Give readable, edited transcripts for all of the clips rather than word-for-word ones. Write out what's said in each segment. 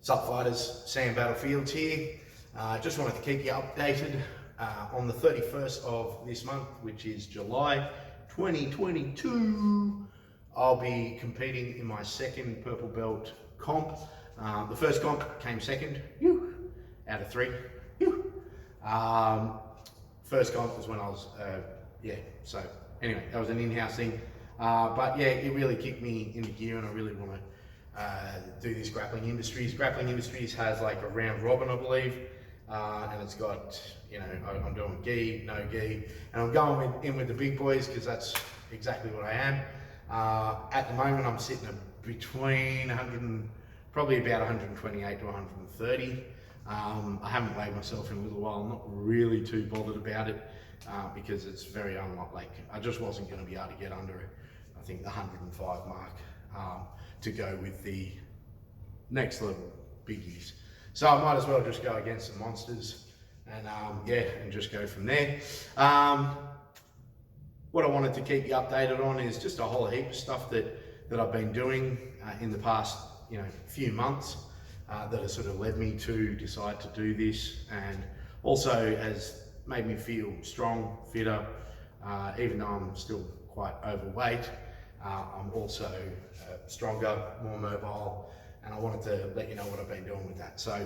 Sup fighters, Sam Battlefields here. Just wanted to keep you updated on the 31st of this month, which is July 2022. I'll be competing in my second purple belt comp. The first comp came second, out of 3. First comp was when I was, so anyway, that was an in-house thing. But yeah, it really kicked me into gear and I really want to do this Grappling Industries. Grappling Industries has like a round robin, I believe, and it's got, you know, I'm doing gi, no gi, and I'm going in with the big boys because that's exactly what I am. At the moment, I'm sitting between 100 and probably about 128 to 130. I haven't weighed myself in a little while. I'm not really too bothered about it because it's very unlikely. I just wasn't going to be able to get under, I think, the 105 mark to go with the next level biggies. So I might as well just go against some monsters and and just go from there. What I wanted to keep you updated on is just a whole heap of stuff that I've been doing in the past, few months that has sort of led me to decide to do this, and also has made me feel strong, fitter, even though I'm still quite overweight. I'm also stronger, more mobile, and I wanted to let you know what I've been doing with that. So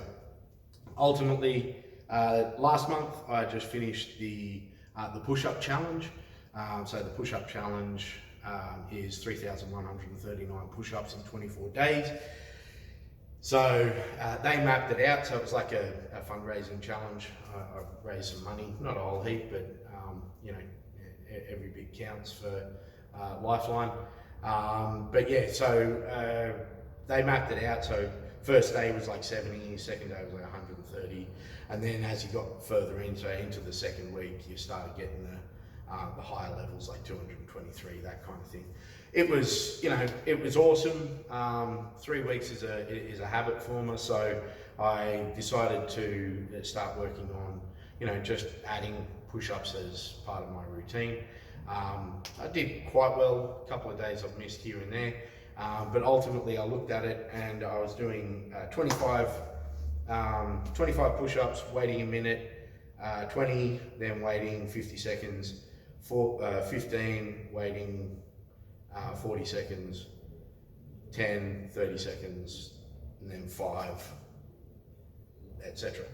ultimately, last month I just finished the push-up challenge. So the push-up challenge is 3,139 push-ups in 24 days. So they mapped it out, so it was like a fundraising challenge. I raised some money, not a whole heap, but every bit counts for Lifeline. But yeah, so they mapped it out. So first day was like 70, second day was like 130, and then as you got further into the second week, you started getting the higher levels, like 223, that kind of thing. It was, it was awesome. 3 weeks is a habit former, so I decided to start working on, just adding push-ups as part of my routine. I did quite well. A couple of days I've missed here and there, but ultimately I looked at it and I was doing 25 push-ups, waiting a minute, 20, then waiting 50 seconds, 15, waiting 40 seconds, 10, 30 seconds, and then 5, etc.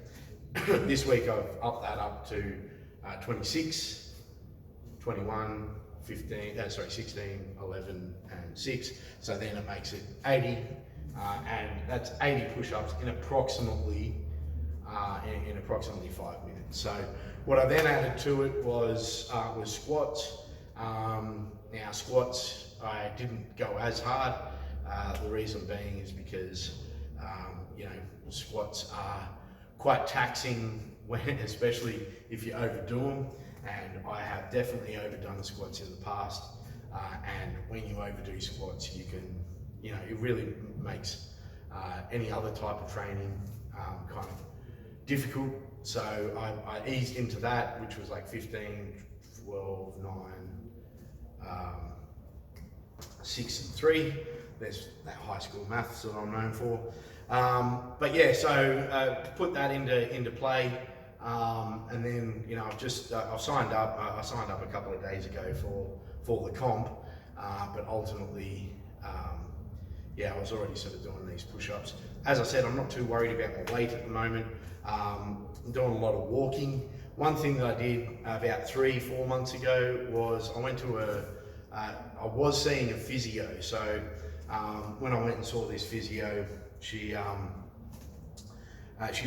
This week I've upped that up to 26, 21, 16, 11, and 6. So then it makes it 80, and that's 80 push-ups in approximately 5 minutes. So what I then added to it was squats. Now squats, I didn't go as hard. The reason being is because squats are quite taxing, especially if you overdo them. And I have definitely overdone squats in the past. And when you overdo squats, you can, it really makes any other type of training kind of difficult. So I eased into that, which was like 15, 12, 9, 6 and 3. There's that high school maths that I'm known for. But yeah, so to put that into play, and then I've signed up. I signed up a couple of days ago for the comp, but ultimately, I was already sort of doing these push-ups. As I said, I'm not too worried about my weight at the moment. I'm doing a lot of walking. One thing that I did about 3-4 months ago was I went to I was seeing a physio. So when I went and saw this physio, she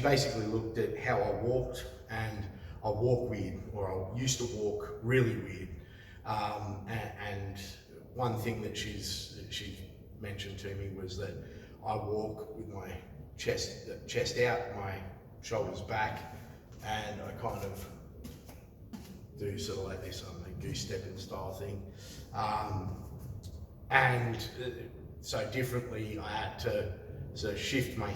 basically looked at how I walked, and I walk weird, or I used to walk really weird. And one thing that she mentioned to me was that I walk with my chest out, my shoulders back, and I kind of do sort of like this, a goose stepping style thing. So differently, I had to sort of shift my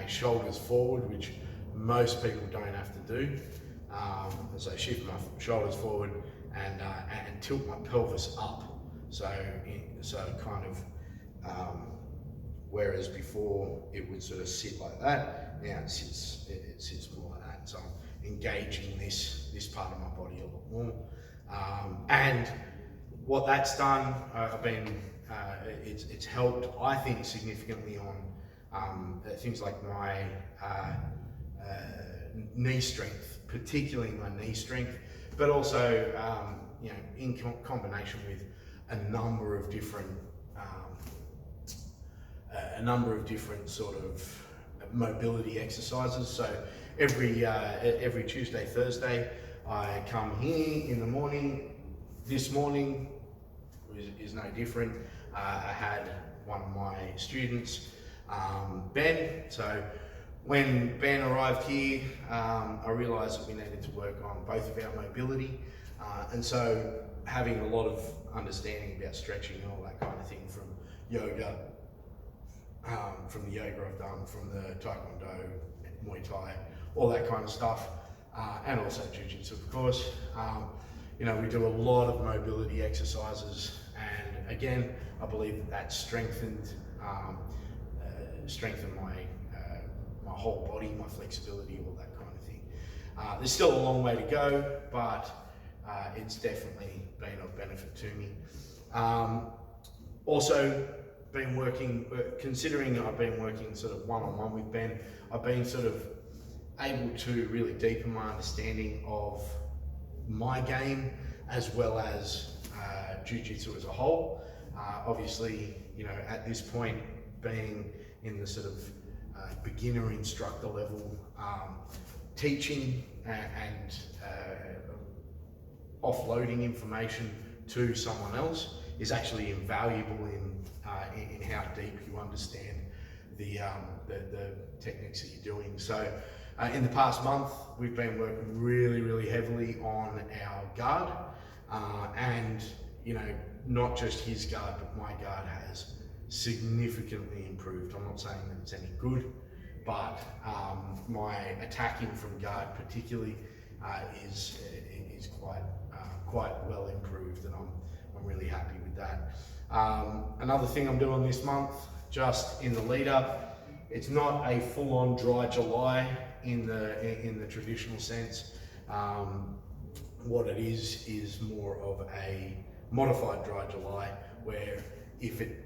shoulders forward, which most people don't have to do. So shift my shoulders forward and tilt my pelvis up. So kind of whereas before it would sort of sit like that. Now it sits more like that. So I'm engaging this part of my body a lot more. And what that's done, it's helped, I think, significantly on things like my knee strength, particularly my knee strength, but also in combination with a number of different sort of mobility exercises. So every Tuesday, Thursday, I come here in the morning. This morning is no different. I had one of my students, Ben. So when Ben arrived here, I realised that we needed to work on both of our mobility, and so having a lot of understanding about stretching and all that kind of thing from yoga, from the yoga I've done, from the Taekwondo, Muay Thai, all that kind of stuff, and also Jiu-Jitsu, of course. We do a lot of mobility exercises, and again, I believe that strengthened my whole body, my flexibility, all that kind of thing. There's still a long way to go, but it's definitely been of benefit to me. Also, been working, considering I've been working sort of one-on-one with Ben, I've been sort of able to really deepen my understanding of my game as well as Jiu-Jitsu as a whole. Obviously, at this point, being in the sort of beginner instructor level, teaching and offloading information to someone else is actually invaluable in how deep you understand the techniques that you're doing. So in the past month, we've been working really heavily on our guard, and not just his guard, but my guard has significantly improved. I'm not saying that it's any good, but my attacking from guard particularly is quite well improved, and I'm really happy with that. Another thing I'm doing this month, just in the lead up, it's not a full-on dry July in the traditional sense. What it is more of a modified dry July, where if it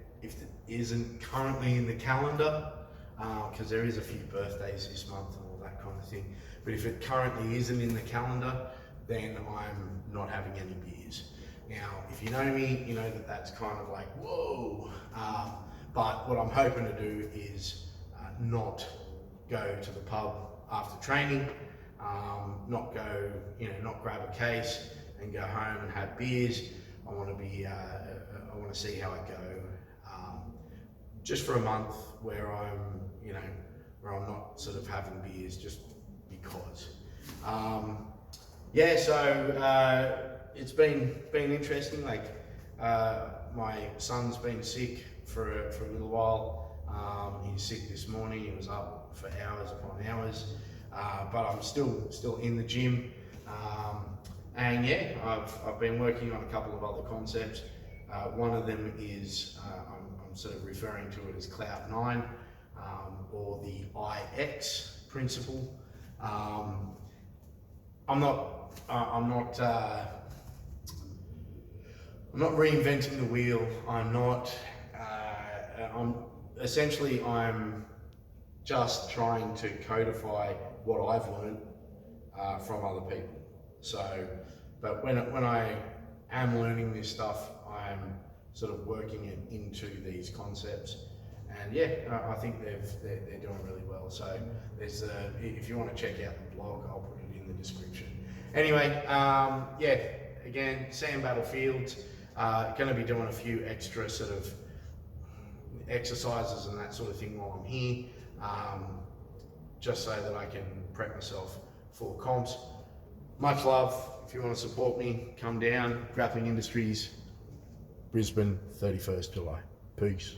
isn't currently in the calendar, because there is a few birthdays this month and all that kind of thing, but if it currently isn't in the calendar, then I'm not having any beers. Now, if you know me, you know that that's kind of like, whoa. But what I'm hoping to do is not go to the pub after training, not grab a case and go home and have beers. I want to see how I go, just for a month where I'm not sort of having beers just because. So it's been interesting. Like, my son's been sick for a little while. He's sick this morning. He was up for hours upon hours, but I'm still in the gym. And yeah, I've been working on a couple of other concepts. One of them is I'm sort of referring to it as Cloud 9, or the IX principle. I'm not reinventing the wheel. I'm just trying to codify what I've learned from other people. So, but when I am learning this stuff, I'm sort of working it into these concepts, and yeah, I think they're doing really well. So there's if you want to check out the blog, I'll put it in the description. Anyway, again, Sam Battlefields, going to be doing a few extra sort of exercises and that sort of thing while I'm here, just so that I can prep myself for comps. Much love. If you want to support me, come down. Grappling Industries, Brisbane, 31st July. Peace.